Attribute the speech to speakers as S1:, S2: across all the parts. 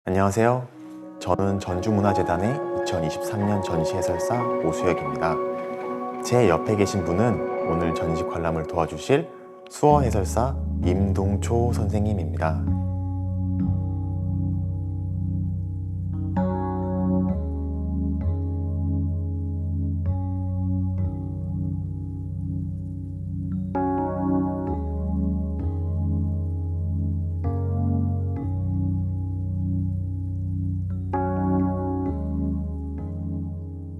S1: 안녕하세요. 저는 전주문화재단의 2023년 전시해설사 오수혁입니다. 제 옆에 계신 분은 오늘 전시 관람을 도와주실 수어해설사 임동초 선생님입니다.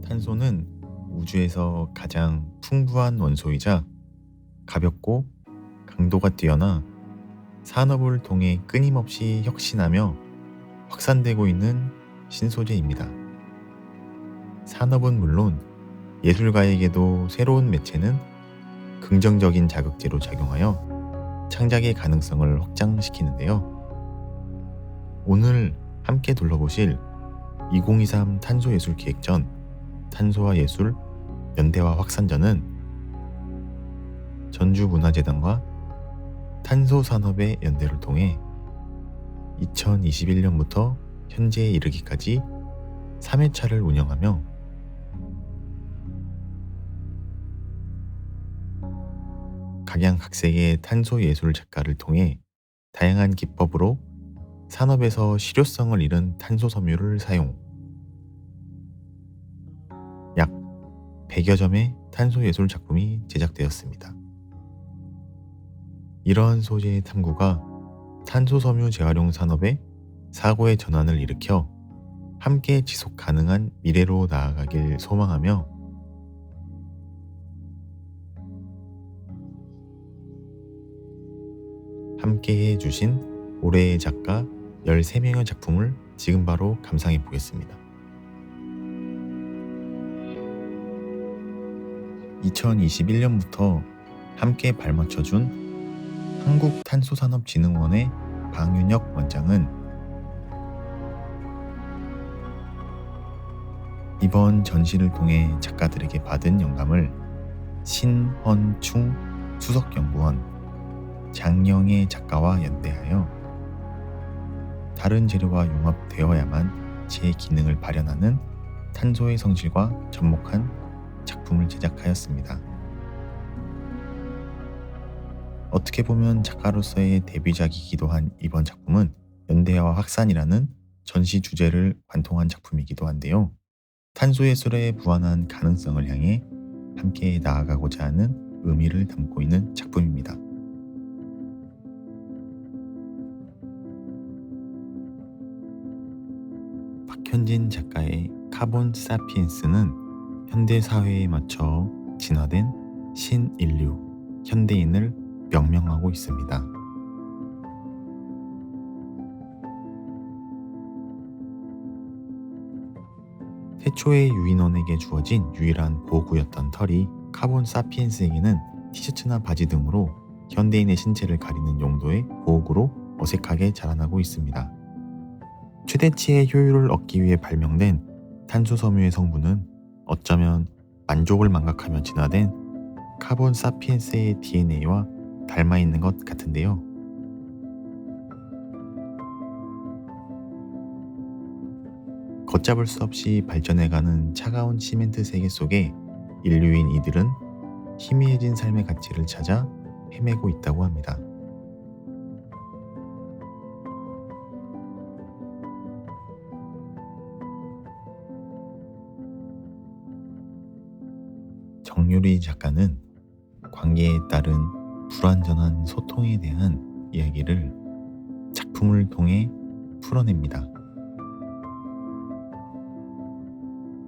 S2: 탄소는 우주에서 가장 풍부한 원소이자 가볍고 강도가 뛰어나 산업을 통해 끊임없이 혁신하며 확산되고 있는 신소재입니다. 산업은 물론 예술가에게도 새로운 매체는 긍정적인 자극제로 작용하여 창작의 가능성을 확장시키는데요. 오늘 함께 둘러보실 2023 탄소예술기획전 탄소와 예술 연대화 확산전은 전주문화재단과 탄소산업의 연대를 통해 2021년부터 현재에 이르기까지 3회차를 운영하며 각양각색의 탄소예술 작가를 통해 다양한 기법으로 산업에서 실효성을 잃은 탄소 섬유를 사용, 약 100여 점의 탄소예술 작품이 제작되었습니다. 이러한 소재의 탐구가 탄소 섬유 재활용 산업의 사고의 전환을 일으켜 함께 지속 가능한 미래로 나아가길 소망하며 함께 해주신 올해의 작가 13명의 작품을 지금 바로 감상해 보겠습니다. 2021년부터 함께 발맞춰준 한국탄소산업진흥원의 방윤혁 원장은 이번 전시를 통해 작가들에게 받은 영감을 신헌충 수석연구원, 장영애 작가와 연대하여 다른 재료와 융합되어야만 제 기능을 발현하는 탄소의 성질과 접목한 작품을 제작하였습니다. 어떻게 보면 작가로서의 데뷔작이기도 한 이번 작품은 연대화 확산이라는 전시 주제를 관통한 작품이기도 한데요. 탄소예술의 무한한 가능성을 향해 함께 나아가고자 하는 의미를 담고 있는 작품입니다. 박현진 작가의 카본 사피엔스는 현대 사회에 맞춰 진화된 신인류, 현대인을 명명하고 있습니다. 태초의 유인원에게 주어진 유일한 보호구였던 털이 카본 사피엔스에게는 티셔츠나 바지 등으로 현대인의 신체를 가리는 용도의 보호구로 어색하게 자라나고 있습니다. 최대치의 효율을 얻기 위해 발명된 탄소 섬유의 성분은 어쩌면 만족을 망각하며 진화된 카본 사피엔스의 DNA와 닮아 있는 것 같은데요. 걷잡을 수 없이 발전해가는 차가운 시멘트 세계 속에 인류인 이들은 희미해진 삶의 가치를 찾아 헤매고 있다고 합니다. 정유리 작가는 관계에 따른 불완전한 소통에 대한 이야기를 작품을 통해 풀어냅니다.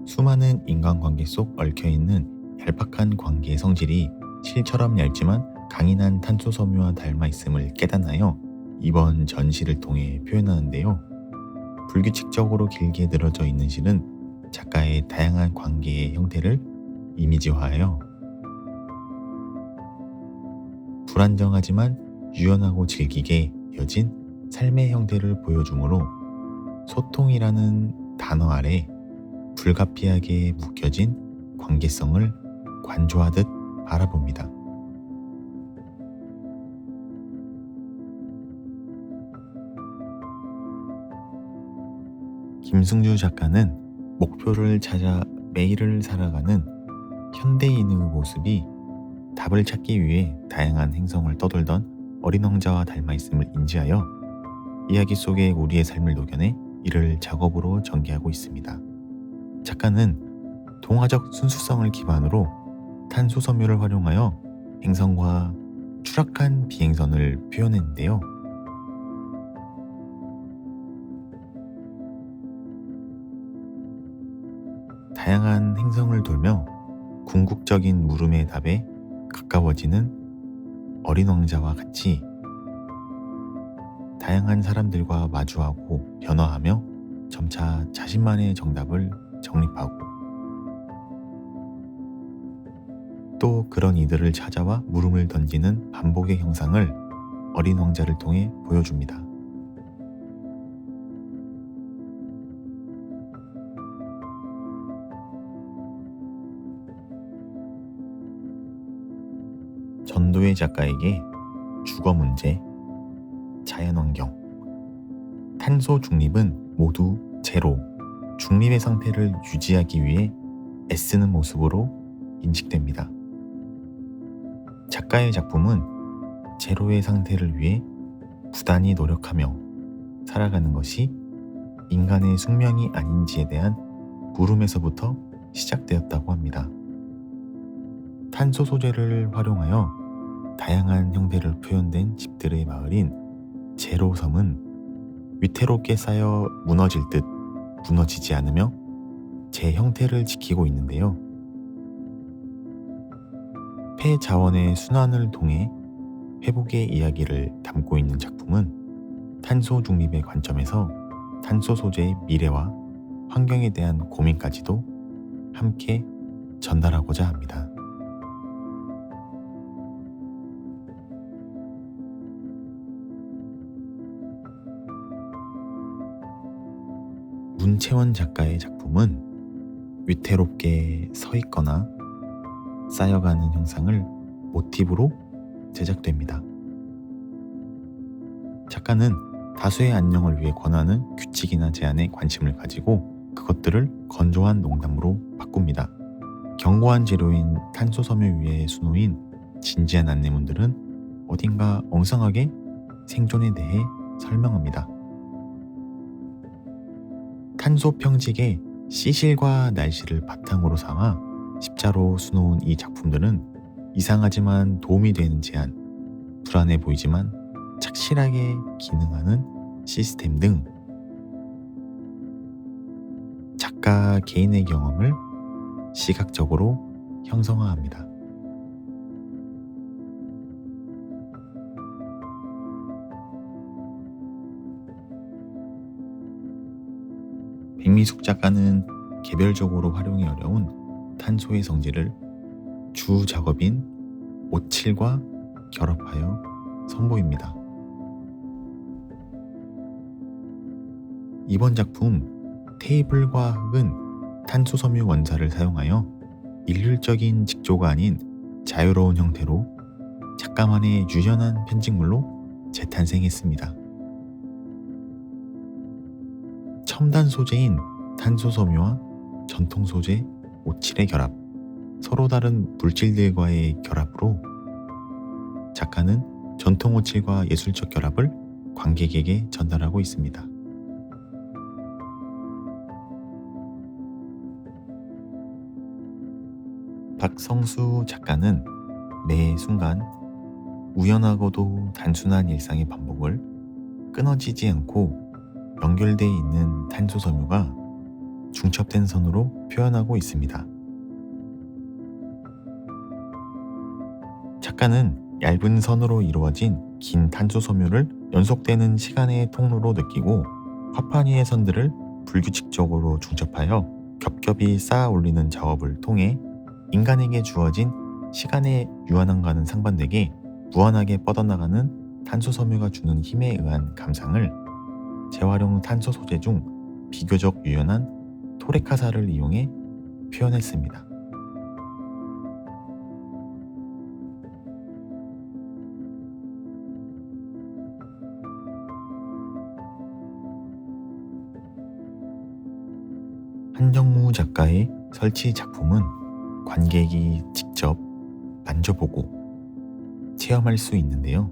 S2: 수많은 인간관계 속 얽혀있는 얄팍한 관계의 성질이 실처럼 얇지만 강인한 탄소 섬유와 닮아 있음을 깨닫나요? 이번 전시를 통해 표현하는데요. 불규칙적으로 길게 늘어져 있는 실은 작가의 다양한 관계의 형태를 이미지화하여 불안정하지만 유연하고 질기게 이어진 삶의 형태를 보여주므로 소통이라는 단어 아래 불가피하게 묶여진 관계성을 관조하듯 바라봅니다. 김승주 작가는 목표를 찾아 매일을 살아가는 현대인의 모습이 답을 찾기 위해 다양한 행성을 떠돌던 어린 왕자와 닮아 있음을 인지하여 이야기 속에 우리의 삶을 녹여내 이를 작업으로 전개하고 있습니다. 작가는 동화적 순수성을 기반으로 탄소 섬유를 활용하여 행성과 추락한 비행선을 표현했는데요. 다양한 행성을 돌며 궁극적인 물음의 답에 가까워지는 어린 왕자와 같이 다양한 사람들과 마주하고 변화하며 점차 자신만의 정답을 정립하고 또 그런 이들을 찾아와 물음을 던지는 반복의 형상을 어린 왕자를 통해 보여줍니다. 전도의 작가에게 주거 문제, 자연환경, 탄소 중립은 모두 제로, 중립의 상태를 유지하기 위해 애쓰는 모습으로 인식됩니다. 작가의 작품은 제로의 상태를 위해 부단히 노력하며 살아가는 것이 인간의 숙명이 아닌지에 대한 물음에서부터 시작되었다고 합니다. 탄소 소재를 활용하여 다양한 형태를 표현된 집들의 마을인 제로섬은 위태롭게 쌓여 무너질 듯 무너지지 않으며 제 형태를 지키고 있는데요. 폐자원의 순환을 통해 회복의 이야기를 담고 있는 작품은 탄소 중립의 관점에서 탄소 소재의 미래와 환경에 대한 고민까지도 함께 전달하고자 합니다. 문채원 작가의 작품은 위태롭게 서 있거나 쌓여가는 형상을 모티브로 제작됩니다. 작가는 다수의 안녕을 위해 권하는 규칙이나 제한에 관심을 가지고 그것들을 건조한 농담으로 바꿉니다. 견고한 재료인 탄소 섬유 위에 수놓인 진지한 안내문들은 어딘가 엉성하게 생존에 대해 설명합니다. 탄소 평직에 시실과 날씨를 바탕으로 삼아 십자로 수놓은 이 작품들은 이상하지만 도움이 되는 제안, 불안해 보이지만 착실하게 기능하는 시스템 등 작가 개인의 경험을 시각적으로 형성화합니다. 백미숙 작가는 개별적으로 활용이 어려운 탄소의 성질을 주 작업인 오칠과 결합하여 선보입니다. 이번 작품 테이블과 흙은 탄소 섬유 원사를 사용하여 일률적인 직조가 아닌 자유로운 형태로 작가만의 유연한 편직물로 재탄생했습니다. 첨단 소재인 탄소 섬유와 전통 소재 오칠의 결합, 서로 다른 물질들과의 결합으로 작가는 전통 오칠과 예술적 결합을 관객에게 전달하고 있습니다. 박성수 작가는 매 순간 우연하고도 단순한 일상의 반복을 끊어지지 않고 연결되어 있는 탄소 섬유가 중첩된 선으로 표현하고 있습니다. 작가는 얇은 선으로 이루어진 긴 탄소 섬유를 연속되는 시간의 통로로 느끼고 화판 위의 선들을 불규칙적으로 중첩하여 겹겹이 쌓아 올리는 작업을 통해 인간에게 주어진 시간의 유한함과는 상반되게 무한하게 뻗어나가는 탄소 섬유가 주는 힘에 의한 감상을 재활용 탄소 소재 중 비교적 유연한 토레카사를 이용해 표현했습니다. 한정무 작가의 설치 작품은 관객이 직접 만져보고 체험할 수 있는데요.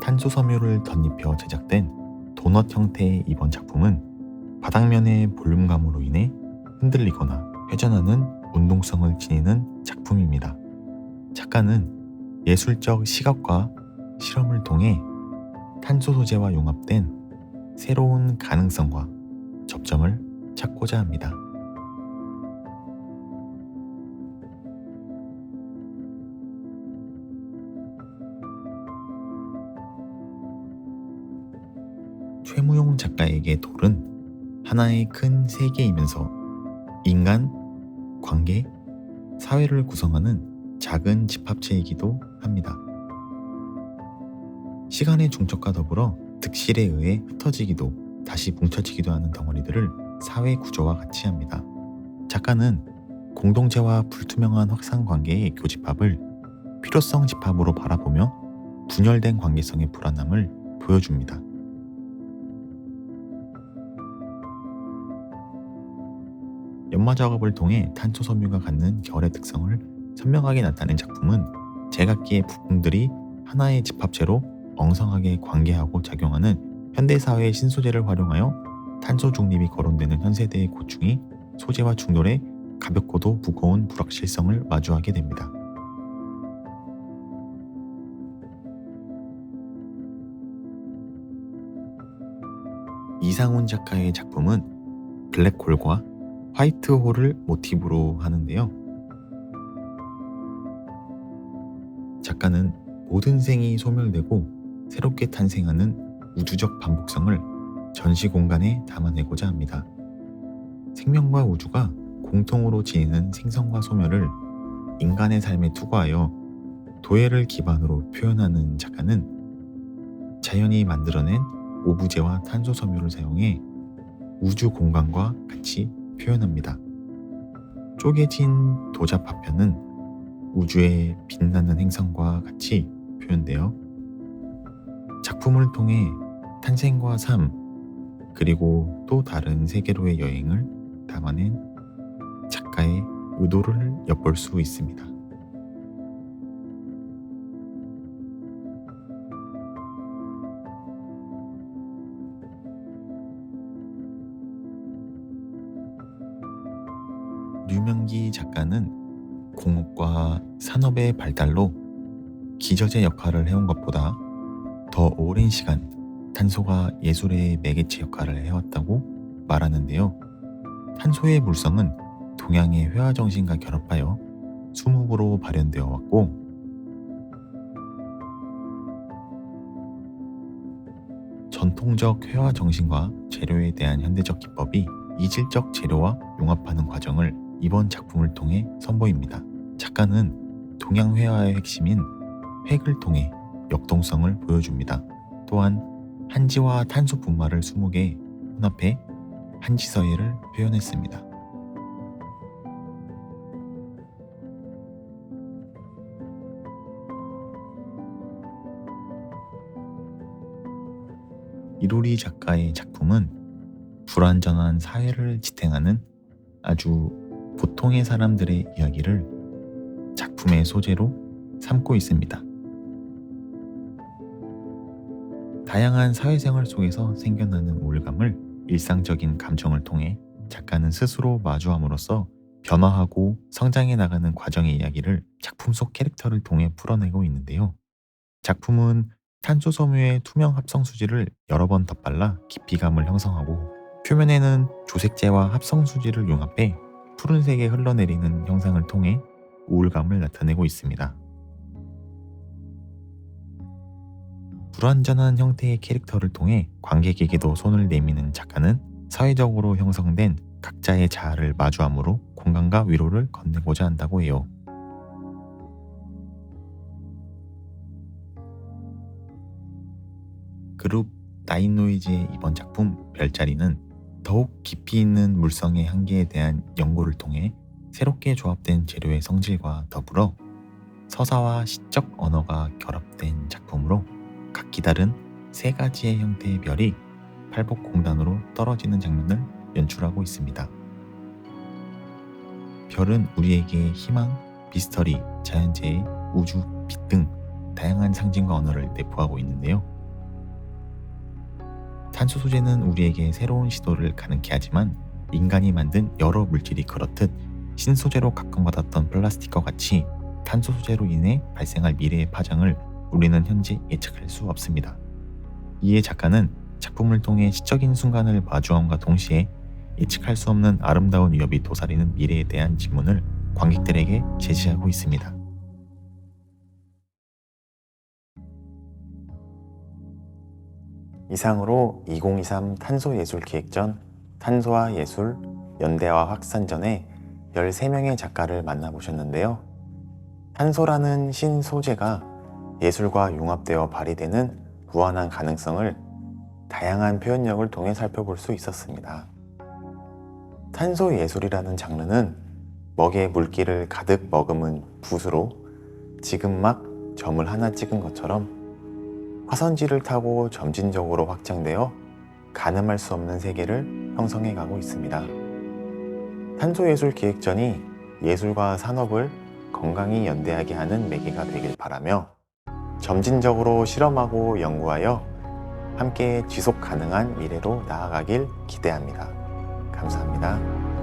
S2: 탄소 섬유를 덧입혀 제작된 도넛 형태의 이번 작품은 바닥면의 볼륨감으로 인해 흔들리거나 회전하는 운동성을 지니는 작품입니다. 작가는 예술적 시각과 실험을 통해 탄소 소재와 융합된 새로운 가능성과 접점을 찾고자 합니다. 최무용 작가에게 돌은 하나의 큰 세계이면서 인간, 관계, 사회를 구성하는 작은 집합체이기도 합니다. 시간의 중첩과 더불어 득실에 의해 흩어지기도 다시 뭉쳐지기도 하는 덩어리들을 사회 구조와 같이 합니다. 작가는 공동체와 불투명한 확산 관계의 교집합을 필요성 집합으로 바라보며 분열된 관계성의 불안함을 보여줍니다. 연마 작업을 통해 탄소 섬유가 갖는 결의 특성을 선명하게 나타낸 작품은 제각기의 부품들이 하나의 집합체로 엉성하게 관계하고 작용하는 현대사회의 신소재를 활용하여 탄소 중립이 거론되는 현세대의 고충이 소재와 충돌해 가볍고도 무거운 불확실성을 마주하게 됩니다. 이상훈 작가의 작품은 블랙홀과 화이트홀을 모티브로 하는데요. 작가는 모든 생이 소멸되고 새롭게 탄생하는 우주적 반복성을 전시 공간에 담아내고자 합니다. 생명과 우주가 공통으로 지니는 생성과 소멸을 인간의 삶에 투과하여 도예를 기반으로 표현하는 작가는 자연이 만들어낸 오브제와 탄소 섬유를 사용해 우주 공간과 같이 표현합니다. 쪼개진 도자 파편은 우주의 빛나는 행성과 같이 표현되어 작품을 통해 탄생과 삶 그리고 또 다른 세계로의 여행을 담아낸 작가의 의도를 엿볼 수 있습니다. 류명기 작가는 공업과 산업의 발달로 기저제 역할을 해온 것보다 더 오랜 시간 탄소가 예술의 매개체 역할을 해왔다고 말하는데요. 탄소의 물성은 동양의 회화 정신과 결합하여 수묵으로 발현되어 왔고 전통적 회화 정신과 재료에 대한 현대적 기법이 이질적 재료와 융합하는 과정을 이번 작품을 통해 선보입니다. 작가는 동양 회화의 핵심인 획을 통해 역동성을 보여줍니다. 또한 한지와 탄소 분말을 수묵에 혼합해 한지서예를 표현했습니다. 이루리 작가의 작품은 불완전한 사회를 지탱하는 아주 보통의 사람들의 이야기를 작품의 소재로 삼고 있습니다. 다양한 사회생활 속에서 생겨나는 우울감을 일상적인 감정을 통해 작가는 스스로 마주함으로써 변화하고 성장해 나가는 과정의 이야기를 작품 속 캐릭터를 통해 풀어내고 있는데요. 작품은 탄소 섬유의 투명 합성 수지를 여러 번 덧발라 깊이감을 형성하고 표면에는 조색제와 합성 수지를 융합해 푸른색에 흘러내리는 형상을 통해 우울감을 나타내고 있습니다. 불완전한 형태의 캐릭터를 통해 관객에게도 손을 내미는 작가는 사회적으로 형성된 각자의 자아를 마주함으로 공간과 위로를 건네고자 한다고 해요. 그룹 나인노이즈의 이번 작품 별자리는 더욱 깊이 있는 물성의 한계에 대한 연구를 통해 새롭게 조합된 재료의 성질과 더불어 서사와 시적 언어가 결합된 작품으로 각기 다른 세 가지의 형태의 별이 팔복공단으로 떨어지는 장면을 연출하고 있습니다. 별은 우리에게 희망, 미스터리, 자연재해, 우주, 빛 등 다양한 상징과 언어를 내포하고 있는데요. 탄소 소재는 우리에게 새로운 시도를 가능케 하지만 인간이 만든 여러 물질이 그렇듯 신소재로 각광받았던 플라스틱과 같이 탄소 소재로 인해 발생할 미래의 파장을 우리는 현재 예측할 수 없습니다. 이에 작가는 작품을 통해 시적인 순간을 마주함과 동시에 예측할 수 없는 아름다운 위협이 도사리는 미래에 대한 질문을 관객들에게 제시하고 있습니다.
S1: 이상으로 2023 탄소예술기획전 탄소와 예술, 연대와 확산전에 13명의 작가를 만나보셨는데요. 탄소라는 신소재가 예술과 융합되어 발휘되는 무한한 가능성을 다양한 표현력을 통해 살펴볼 수 있었습니다. 탄소예술이라는 장르는 먹에 물기를 가득 머금은 붓으로 지금 막 점을 하나 찍은 것처럼 화선지를 타고 점진적으로 확장되어 가늠할 수 없는 세계를 형성해 가고 있습니다. 탄소예술기획전이 예술과 산업을 건강히 연대하게 하는 매개가 되길 바라며 점진적으로 실험하고 연구하여 함께 지속 가능한 미래로 나아가길 기대합니다. 감사합니다.